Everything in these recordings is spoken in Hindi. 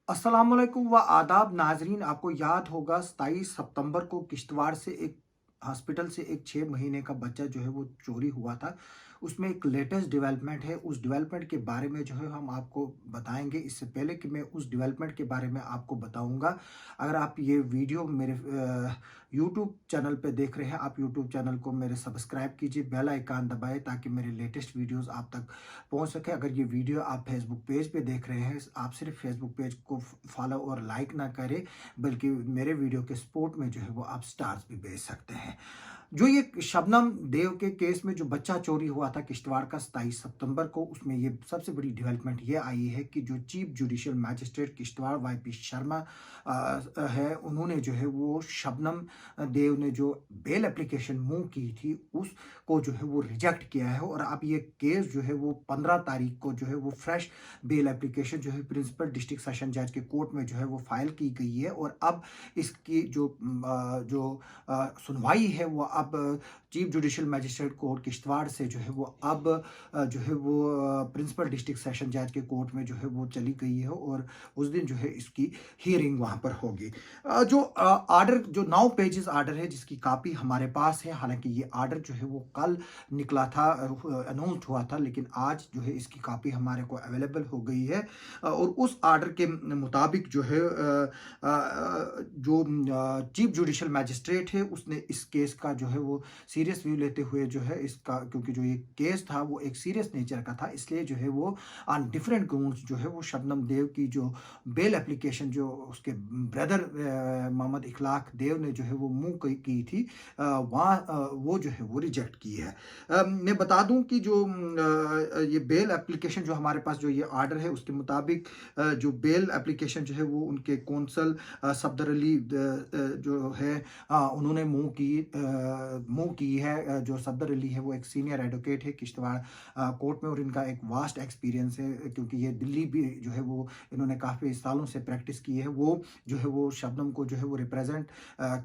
अस्सलाम वालेकुम व आदाब नाजरीन। आपको याद होगा 27 सितंबर को किश्तवाड़ से एक हॉस्पिटल से एक 6 महीने का बच्चा जो है वो चोरी हुआ था। उसमें एक लेटेस्ट डेवलपमेंट है। उस डेवलपमेंट के बारे में जो है हम आपको बताएंगे। इससे पहले कि मैं उस डेवलपमेंट के बारे में आपको बताऊंगा, अगर आप ये वीडियो मेरे यूट्यूब चैनल पे देख रहे हैं, आप यूट्यूब चैनल को मेरे सब्सक्राइब कीजिए, बेल आइकन दबाएं ताकि मेरे लेटेस्ट वीडियोस आप तक पहुंच सके। अगर ये वीडियो आप फेसबुक पेज पे देख रहे हैं, आप सिर्फ फेसबुक पेज को फॉलो और लाइक ना करें, बल्कि मेरे वीडियो के सपोर्ट में जो है वो आप स्टार्स भी भेज सकते हैं। जो ये शबनम देव के केस में जो बच्चा चोरी हुआ था किश्तवाड़ का 27 सितंबर को, उसमें ये सबसे बड़ी डेवलपमेंट ये आई है कि जो chief judicial magistrate Kishtwar YP Sharma है, उन्होंने जो है वो शबनम देव ने जो बेल एप्लीकेशन मूव की थी उसको जो है वो रिजेक्ट किया है। और अब ये केस जो है वो 15 तारीख को जो है वो फ्रेश बेल एप्लीकेशन जो है प्रिंसिपल डिस्ट्रिक्ट सेशन जज के कोर्ट में जो है वो फाइल की गई है। और अब इसकी सुनवाई है वो अब chief judicial magistrate court Kishtwar से जो है वो अब जो है वो प्रिंसिपल डिस्ट्रिक्ट सेशन जज के कोर्ट में जो है वो चली गई है और उस दिन जो है इसकी हियरिंग वहां पर होगी। जो आर्डर जो 9 पेजेस आर्डर है जिसकी कापी हमारे पास है, हालांकि ये आर्डर जो है वो कल निकला था, अनाउंस हुआ था, लेकिन आज जो है इसकी कापी हमारे को अवेलेबल हो गई है। और उस आर्डर के मुताबिक जो है जो चीफ जुडिशियल मैजिस्ट्रेट है उसने इस केस का जो है वो सीरियस व्यू लेते हुए जो है इसका, क्योंकि जो ये केस था वो एक सीरियस नेचर का था, इसलिए जो है वो ऑन डिफरेंट ग्राउंड्स जो है वो शबनम देव की जो बेल एप्लीकेशन जो उसके ब्रदर मोहम्मद इखलाक देव ने जो है वो मूव की थी, वहाँ वो जो है वो रिजेक्ट की है। मैं बता दूं कि जो ये बेल एप्लीकेशन जो हमारे पास जो ये आर्डर है उसके मुताबिक जो बेल एप्लीकेशन जो है वो उनके कौंसल सफदर अली जो है उन्होंने मूव की है। जो सफदर अली है वो एक सीनियर एडवोकेट है किश्तवाड़ कोर्ट में और इनका एक वास्ट एक्सपीरियंस है, क्योंकि ये दिल्ली भी जो है वो इन्होंने काफ़ी सालों से प्रैक्टिस की है। वो जो है वो शबनम को जो है वो रिप्रेजेंट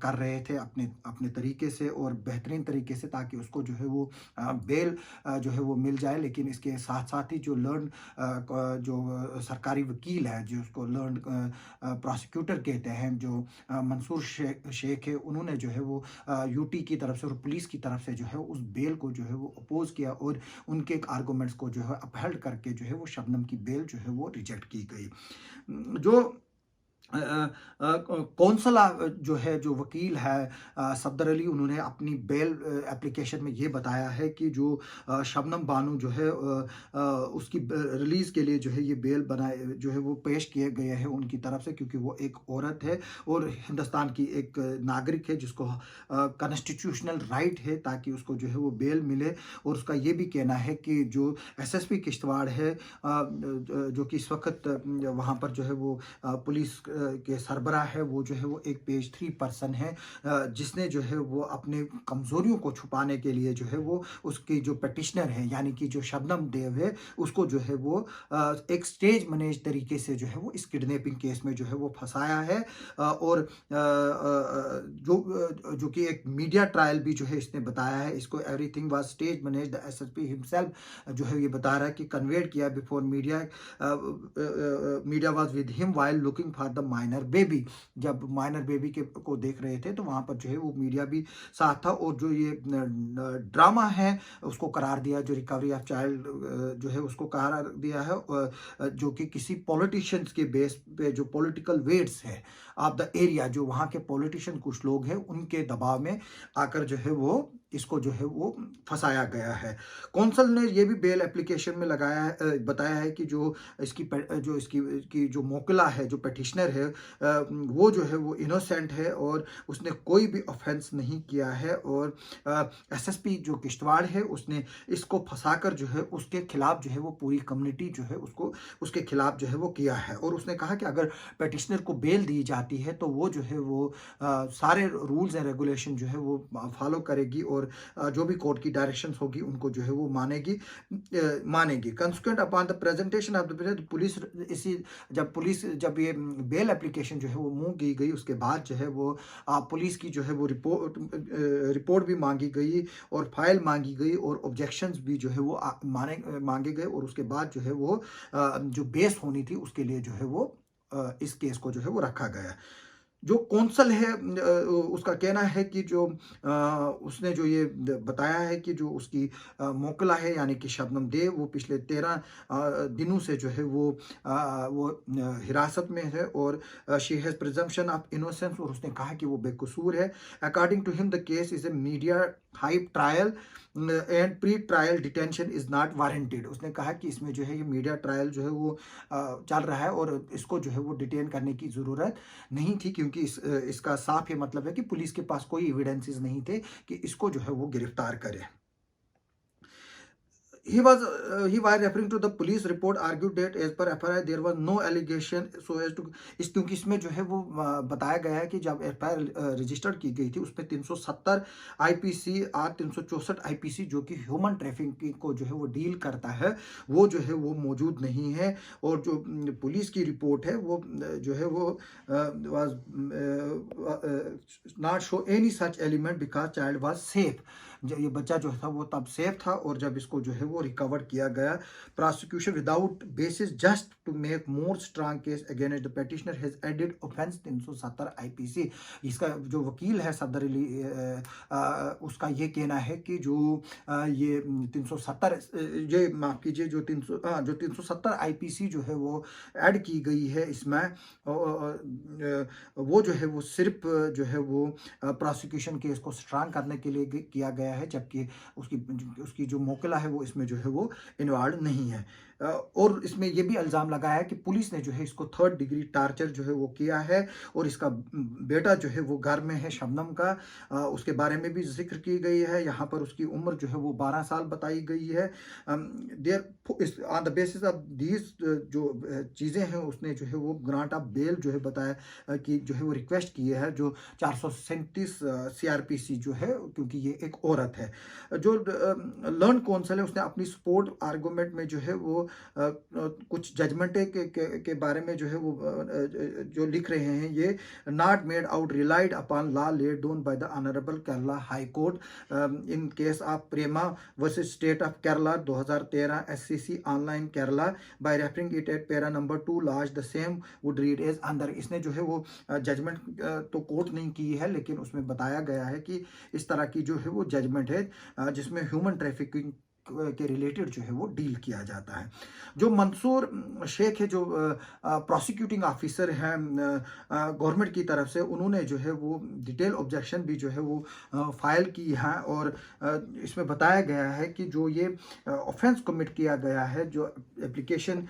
कर रहे थे अपने अपने तरीके से और बेहतरीन तरीके से, ताकि उसको जो है वो बेल जो है वो मिल जाए। लेकिन इसके साथ साथ ही जो लर्न जो सरकारी वकील है, जो उसको लर्न प्रोसिक्यूटर कहते हैं, जो मंसूर शेख है, उन्होंने जो है वो यूटी की तरफ से और पुलिस की तरफ से जो है उस बेल को जो है वो अपोज किया और उनके आर्गूमेंट्स को जो है अपहेल्ड करके जो है वो शबनम की बेल जो है वो रिजेक्ट की गई। जो कौंसल जो है जो वकील है सफदर अली, उन्होंने अपनी बेल एप्लीकेशन में ये बताया है कि जो शबनम बानू जो है उसकी रिलीज के लिए जो है ये बेल बनाए जो है वो पेश किए गए हैं उनकी तरफ से, क्योंकि वो एक औरत है और हिंदुस्तान की एक नागरिक है जिसको कॉन्स्टिट्यूशनल राइट है ताकि उसको जो है वो बेल मिले। और उसका ये भी कहना है कि जो एसएसपी किश्तवाड़ है जो कि इस वक्त वहाँ पर जो है वो पुलिस के सरबराह है, वो जो है वो एक पेज 3 पर्सन है जिसने जो है वो अपने कमजोरियों को छुपाने के लिए जो है वो उसकी जो पिटिशनर है यानी कि जो शबनम देव है उसको जो है वो एक स्टेज मैनेज तरीके से जो है वो इस किडनैपिंग केस में जो है वो फंसाया है। और जो कि एक मीडिया ट्रायल भी जो है इसने बताया है, इसको everything was stage manage, the SSP himself जो है ये बता रहा है कि कन्वेड किया before media was with him while looking for the minor baby. जब माइनर बेबी के को देख रहे थे तो वहां पर जो है वो मीडिया भी साथ था। और जो ये ड्रामा है उसको करार दिया, जो रिकवरी ऑफ चाइल्ड जो है उसको करार दिया है, जो कि किसी पॉलिटिशियंस के बेस पे जो पॉलिटिकल वेट्स है ऑफ द एरिया, जो वहाँ के पॉलिटिशियन कुछ लोग हैं उनके दबाव में आकर जो है वो इसको जो है वो फंसाया गया है। कौंसल ने ये भी बेल एप्लीकेशन में बताया है कि जो इसकी जो मोकला है, जो पिटिशनर है, वो जो है वो इनोसेंट है और उसने कोई भी ऑफेंस नहीं किया है। और एसएसपी जो किश्तवाड़ है उसने इसको फंसाकर जो है उसके खिलाफ जो है वो पूरी कम्युनिटी जो है उसको उसके खिलाफ जो है वो किया है। और उसने कहा कि अगर पिटिशनर को बेल दी जाती है तो वो जो है वो सारे रूल्स एंड रेगुलेशन जो है वो फॉलो करेगी और जो भी कोर्ट की डायरेक्शंस होगी उनको जो है वो मानेगी। Consequent upon the presentation of the police, जब ये बेल एप्लीकेशन जो है वो मूव की गई उसके बाद जो है वो पुलिस की जो है वो रिपोर्ट भी मांगी गई और फाइल मांगी गई और ऑब्जेक्शंस भी जो है वो मांगे गए। और उसके बाद जो है वो जो बेस होनी थी उसके लिए जो है वो इस केस को जो है वो रखा गया। जो कौंसल है उसका कहना है कि जो उसने जो ये बताया है कि जो उसकी मोकला है यानी कि शबनम देव वो पिछले 13 दिनों से जो है वो हिरासत में है और she has presumption of innocence और उसने कहा कि वो बेकसूर है। According to him the case is a media hype trial and pre trial detention is not warranted. उसने कहा कि इसमें जो है ये मीडिया ट्रायल जो है वो चल रहा है और इसको जो है वो डिटेन करने की ज़रूरत नहीं थी, क्योंकि इसका साफ ये मतलब है कि पुलिस के पास कोई एविडेंसेस नहीं थे कि इसको जो है वो गिरफ्तार करे। He was referring to the police report argued that as per FIR there was no allegation so as to इस क्योंकि इसमें जो है वो बताया गया है कि जब FIR रजिस्टर्ड की गई थी उसमें 370 आईपीसी और 364 आईपीसी जो कि ह्यूमन ट्रैफिकिंग को जो है वो डील करता है वो जो है वो मौजूद नहीं है। और जो पुलिस की रिपोर्ट है वो जो है वो was not show any such element because child was safe। ये बच्चा जो था वो तब सेफ था और जब इसको जो है वो रिकवर किया गया। Prosecution without basis just to make more strong case against the petitioner has added offence 370 IPC. इसका जो वकील है सदर अली उसका ये कहना है कि जो ये 370 ये माफ कीजिए जो 370 आईपीसी जो है वो ऐड की गई है इसमें वो जो है वो सिर्फ जो है वो प्रोसिक्यूशन केस को स्ट्रांग करने के लिए किया गया है, जबकि उसकी जो मोकला है वो इसमें जो है वो इन्वॉल्व नहीं है। और इसमें यह भी इल्ज़ाम लगाया है कि पुलिस ने जो है इसको 3rd डिग्री टार्चर जो है वो किया है और इसका बेटा जो है वो घर में है शबनम का, उसके बारे में भी जिक्र की गई है। यहाँ पर उसकी उम्र जो है वो 12 साल बताई गई है। On the basis of these जो चीज़ें हैं उसने जो है वो ग्रांट ऑफ बेल जो है बताया कि जो है वो रिक्वेस्ट की है जो 437 CRPC जो है, क्योंकि ये एक औरत है। जो लर्न कौंसल है उसने अपनी सपोर्ट आर्गूमेंट में जो है वो कुछ जजमेंट के बारे में जो है वो जो लिख रहे हैं ये not made out relied upon law laid down by the honourable Kerala high court in case of Prema versus state of Kerala 2013 SCC online Kerala by referring it at para number 2 laws the same would read as under. इसने जो है वो जजमेंट तो कोर्ट नहीं की है लेकिन उसमें बताया गया है कि इस तरह की जो है वो जजमेंट है जिसमें ह्यूमन ट्रैफिकिंग के रिलेटेड जो है वो डील किया जाता है। जो मंसूर शेख है जो प्रोसिक्यूटिंग ऑफिसर हैं गवर्नमेंट की तरफ से, उन्होंने जो है वो डिटेल ऑब्जेक्शन भी जो है वो फाइल की है और इसमें बताया गया है कि जो ये ऑफेंस कमिट किया गया है जो एप्लीकेशन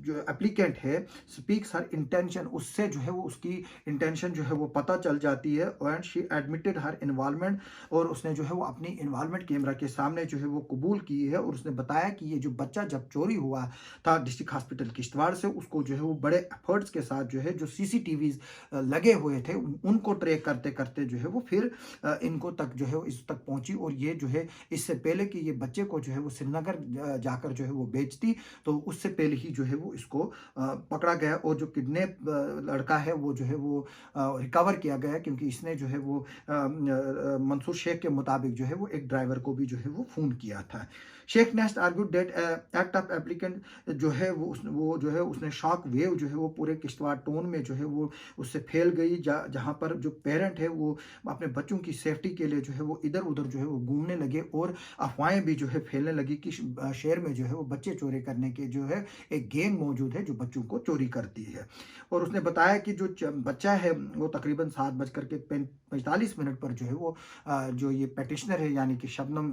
जो एप्लीकेंट है स्पीक्स हर इंटेंशन, उससे जो है वो उसकी इंटेंशन जो है वो पता चल जाती है and she admitted her involvement और उसने जो है वो अपनी इन्वॉल्वमेंट कैमरा के सामने जो है वो कबूल की है और उसने बताया कि ये जो बच्चा जब चोरी हुआ था डिस्ट्रिक्ट हॉस्पिटल किश्तवाड़ से उसको जो है वो बड़े एफर्ट्स के साथ जो है जो CCTVs लगे हुए थे उनको ट्रैक करते करते जो है वो फिर इनको तक जो है इस तक पहुंची और ये जो है इससे पहले कि ये बच्चे को जो है वो श्रीनगर जाकर जो है वो बेचती तो उससे पहले ही जो है वो इसको पकड़ा गया और जो किडनैप लड़का है वो जो है वो रिकवर किया गया क्योंकि इसने जो है वो मंसूर शेख के मुताबिक जो है वो एक ड्राइवर को भी जो है वो फोन किया था। शेख नेस्ट argued that act of applicant जो है वो जो है उसने शॉक वेव जो है वो पूरे किश्तवाड़ टाउन में जो है वो उससे फैल गई जहाँ पर जो पेरेंट है वो अपने बच्चों की सेफ्टी के लिए जो है वो इधर उधर जो है वो घूमने लगे और अफवाहें भी जो है फैलने लगी कि शहर में जो है वो बच्चे चोरी करने के जो है एक गैंग मौजूद है जो बच्चों को चोरी करती है। और उसने बताया कि जो बच्चा है वो तकरीबन 7:45 पर जो है वो जो ये पेटिशनर है यानी कि शबनम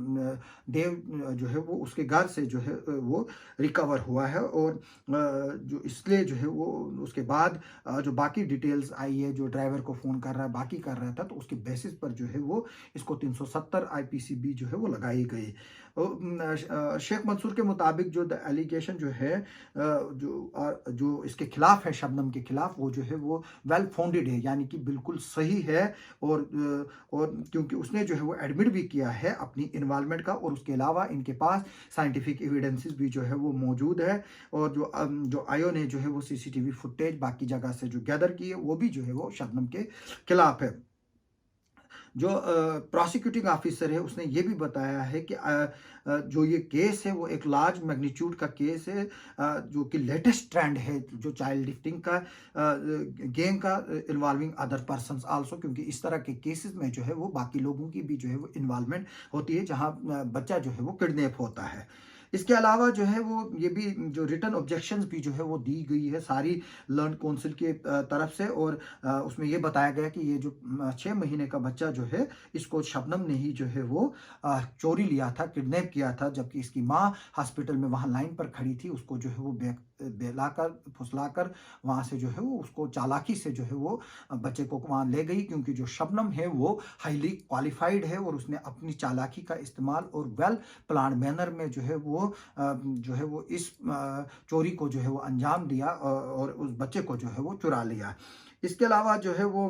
देव जो है वो उसके घर से जो है वो रिकवर हुआ है और जो इसलिए जो है वो उसके बाद जो बाकी डिटेल्स आई है जो ड्राइवर को फ़ोन कर रहा है बाकी कर रहा था तो उसके बेसिस पर जो है वो इसको 370 IPC भी जो है वो लगाई गई। शेख मंसूर के मुताबिक जो एलिगेशन जो है जो इसके खिलाफ है शबनम के खिलाफ वो जो है वो वेल फाउंडेड है यानी कि बिल्कुल सही है और क्योंकि उसने जो है वो एडमिट भी किया है अपनी इन्वॉल्वमेंट का और उसके अलावा इनके पास साइंटिफिक एविडेंसेस भी जो है वो मौजूद है और जो आयो ने जो है वो CCTV फुटेज बाकी जगह से जो गैदर की है वो भी जो है वो शबनम के खिलाफ है। जो प्रोसिक्यूटिंग ऑफिसर है उसने ये भी बताया है कि जो ये केस है वो एक लार्ज मैग्नीट्यूड का केस है, जो कि लेटेस्ट ट्रेंड है जो चाइल्ड लिफ्टिंग का गैंग का इन्वॉल्विंग अदर पर्सन्स आल्सो, क्योंकि इस तरह के केसेस में जो है वो बाकी लोगों की भी जो है वो इन्वॉल्वमेंट होती है जहां बच्चा जो है वो किडनैप होता है। इसके अलावा जो है वो ये भी जो रिटर्न ऑब्जेक्शंस भी जो है वो दी गई है सारी लर्न काउंसिल के तरफ से, और उसमें ये बताया गया कि ये जो 6 महीने का बच्चा जो है इसको शबनम ने ही जो है वो चोरी लिया था, किडनैप किया था, जबकि इसकी माँ हॉस्पिटल में वहाँ लाइन पर खड़ी थी। उसको जो है वो बेलाकर फुसलाकर वहाँ से जो है वो उसको चालाकी से जो है वो बच्चे को वहाँ ले गई, क्योंकि जो शबनम है वो हाईली क्वालिफाइड है और उसने अपनी चालाकी का इस्तेमाल और वेल प्लान मैनर में जो है वो इस चोरी को जो है वो अंजाम दिया और उस बच्चे को जो है वो चुरा लिया। इसके अलावा जो है वो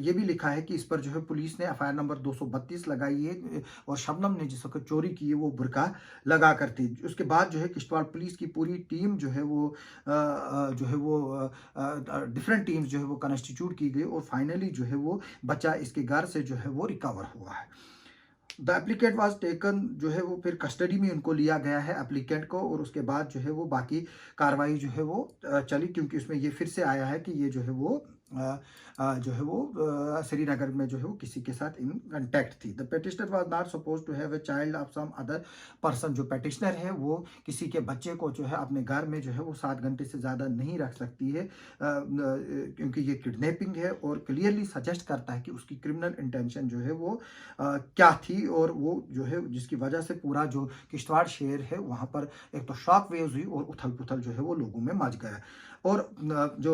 ये भी लिखा है कि इस पर जो है पुलिस ने एफआईआर नंबर 232 लगाई है, और शबनम ने जिस वक्त चोरी की है वो बुर्का लगा कर थी। उसके बाद जो है किश्तवाड़ पुलिस की पूरी टीम जो है वो डिफरेंट टीम्स जो है वो कंस्टिट्यूट की गई, और फाइनली जो है वो बच्चा इसके घर से जो है वो रिकवर हुआ है। द एप्लीकेंट वाज टेकन, जो है वो फिर कस्टडी में उनको लिया गया है एप्लीकेंट को, और उसके बाद जो है वो बाकी कार्रवाई जो है वो चली, क्योंकि उसमें ये फिर से आया है कि ये जो है वो श्रीनगर में जो है वो किसी के साथ इन कंटेक्ट थी। The petitioner was not suppose to have a child of some other person. जो पेटिशनर है वो किसी के बच्चे को जो है अपने घर में जो है वो 7 घंटे से ज़्यादा नहीं रख सकती है, क्योंकि ये किडनैपिंग है, और क्लियरली सजेस्ट करता है कि उसकी क्रिमिनल इंटेंशन जो है वो क्या थी, और वो जो है जिसकी वजह से पूरा जो किश्तवाड़ शहर है वहाँ पर एक तो शॉक वेव्स हुई और उथल पुथल जो है वो लोगों में मच गया। और जो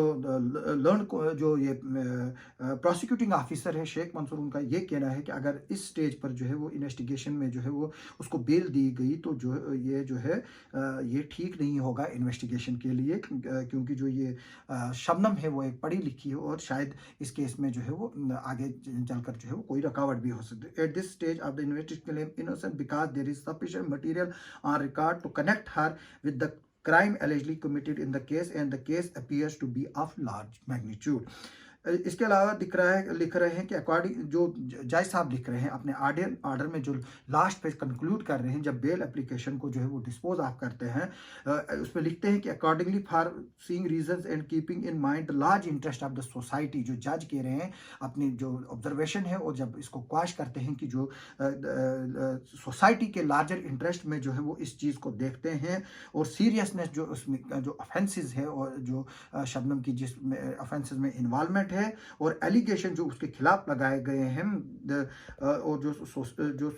लर्न को जो ये प्रोसिक्यूटिंग ऑफिसर है शेख मंसूर, उनका ये कहना है कि अगर इस स्टेज पर जो है वो इन्वेस्टिगेशन में जो है वो उसको बेल दी गई तो जो है ये ठीक नहीं होगा इन्वेस्टिगेशन के लिए, क्योंकि जो ये शबनम है वो एक पढ़ी लिखी है, और शायद इस केस में जो है वो आगे चलकर जो है वो कोई रुकावट भी हो सकती है। At this stage of the investigation innocent because there is sufficient material on record to connect her with the crime allegedly committed in the case, and the case appears to be of large magnitude. इसके अलावा लिख रहे हैं कि अकॉर्डिंग जो जज साहब लिख रहे हैं अपने आर्डर में जो लास्ट पे कंक्लूड कर रहे हैं जब बेल एप्लीकेशन को जो है वो डिस्पोज ऑफ करते हैं, उसमें लिखते हैं कि accordingly for seeing reasons and keeping in mind the large interest of the society, जो जज कह रहे हैं अपनी जो ऑब्जर्वेशन है और जब इसको क्वाश करते हैं कि जो सोसाइटी के लार्जर इंटरेस्ट में जो है वो इस चीज़ को देखते हैं, और सीरियसनेस जो उसमें जो ऑफेंसेस है और जो शबनम की जिस ऑफेंसेस में इन्वॉल्वमेंट है और एलिगेशन जो उसके खिलाफ लगाए गए हैं, और जो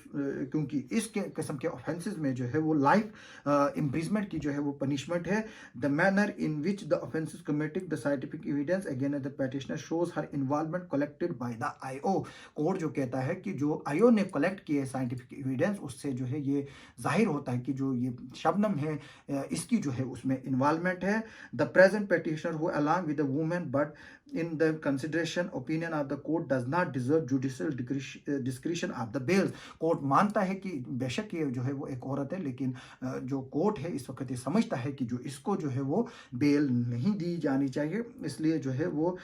क्योंकि इस किस्म के ऑफेंसेस में जो है वो लाइफ इम्प्रिजमेंट की जो है वो पनिशमेंट है। The manner in which the offences committed the scientific evidence again the petitioner shows her involvement collected by the IO. Court जो कहता है कि जो आईओ ने कलेक्ट किए साइंटिफिक एविडेंस उससे जो है ये जाहिर होता है कि जो ये शबनम है इसकी जो है उसमें इन्वॉल्वमेंट है। The present petitioner who along with the women but in the consideration opinion of the court does not deserve judicial discretion of the bail। Court मानता है कि बेशक ये जो है वो एक औरत है, लेकिन जो कोर्ट है इस वक्त ये समझता है कि जो इसको जो है वो बेल नहीं दी जानी चाहिए, इसलिए जो है वो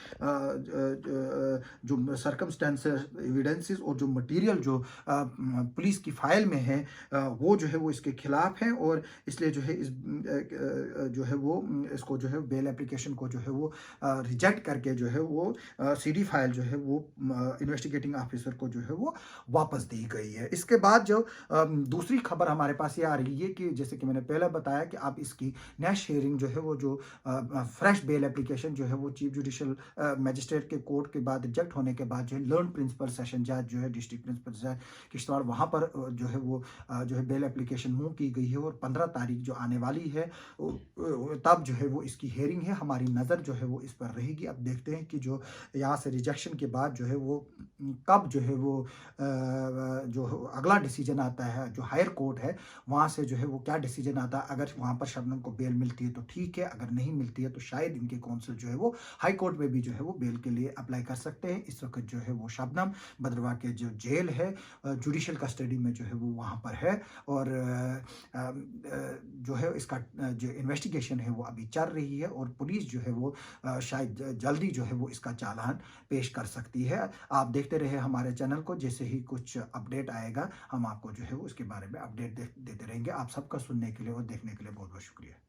जो सर्कमस्टेंसेस एविडेंसेस और जो मटेरियल जो पुलिस की फाइल में है वो जो है वो इसके खिलाफ है, और इसलिए जो है इस जो है वो इसको जो है बेल एप्लीकेशन को जो है वो रिजेक्ट करके जो है वो सीडी फाइल जो है वो इन्वेस्टिगेटिंग ऑफिसर को जो है वो वापस दी गई है। इसके बाद जो दूसरी खबर हमारे पास ये आ रही है कि जैसे कि मैंने पहले बताया कि अब इसकी नेक्स्ट हियरिंग जो है वो जो फ्रेश बेल एप्लीकेशन जो है वो चीफ जुडिशियल मजिस्ट्रेट के कोर्ट के बाद रिजेक्ट होने के बाद जो है लर्न प्रिंसिपल सेशन जज जो है डिस्ट्रिक्ट प्रिंसिपल जज किश्तवाड़ वहाँ पर जो है वो जो है बेल एप्लीकेशन मूव की गई है, और 15 तारीख जो आने वाली है तब जो है वो इसकी हियरिंग है। हमारी नज़र जो है वो इस पर रहेगी। अब देखते हैं कि जो यहाँ से रिजेक्शन के बाद जो है वो कब जो है वो जो अगला डिसीजन आता है, जो हायर कोर्ट है वहाँ से जो है वो क्या डिसीजन आता है। अगर वहाँ पर शबनम को बेल मिलती है तो ठीक है, अगर नहीं मिलती है तो शायद इनके काउंसिल जो है वो हाई कोर्ट में भी जो है वो बेल के लिए अप्लाई कर सकते हैं। इस वक्त जो है वो शबनम भद्रवाह के जो जेल है जुडिशियल कस्टडी में जो है वो वहाँ पर है, और जो है इसका जो इन्वेस्टिगेशन है वो अभी चल रही है, और पुलिस जो है वो शायद जल्दी जो है वो इसका उसका चालान पेश कर सकती है। आप देखते रहे हमारे चैनल को, जैसे ही कुछ अपडेट आएगा हम आपको जो है उसके बारे में अपडेट देते रहेंगे। आप सबका सुनने के लिए और देखने के लिए बहुत बहुत शुक्रिया।